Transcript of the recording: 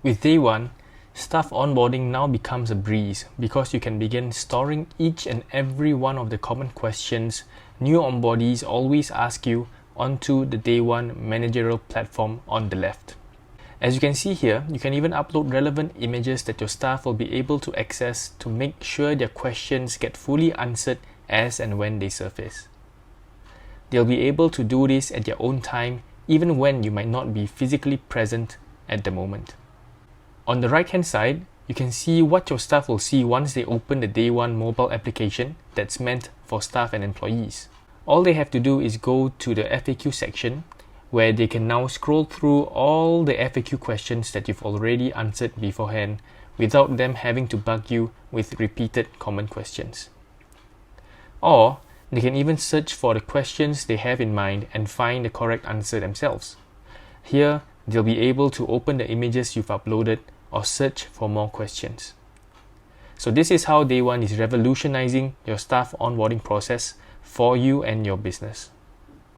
With Day One, staff onboarding now becomes a breeze because you can begin storing each and every one of the common questions new onboardees always ask you onto the Day One managerial platform on the left. As you can see here, you can even upload relevant images that your staff will be able to access to make sure their questions get fully answered as and when they surface. They'll be able to do this at their own time, even when you might not be physically present at the moment. On the right hand side, you can see what your staff will see once they open the Day One mobile application that's meant for staff and employees. All they have to do is go to the FAQ section, where they can now scroll through all the FAQ questions that you've already answered beforehand without them having to bug you with repeated common questions. Or they can even search for the questions they have in mind and find the correct answer themselves. Here, they'll be able to open the images you've uploaded or search for more questions. So this is how Day One is revolutionizing your staff onboarding process for you and your business.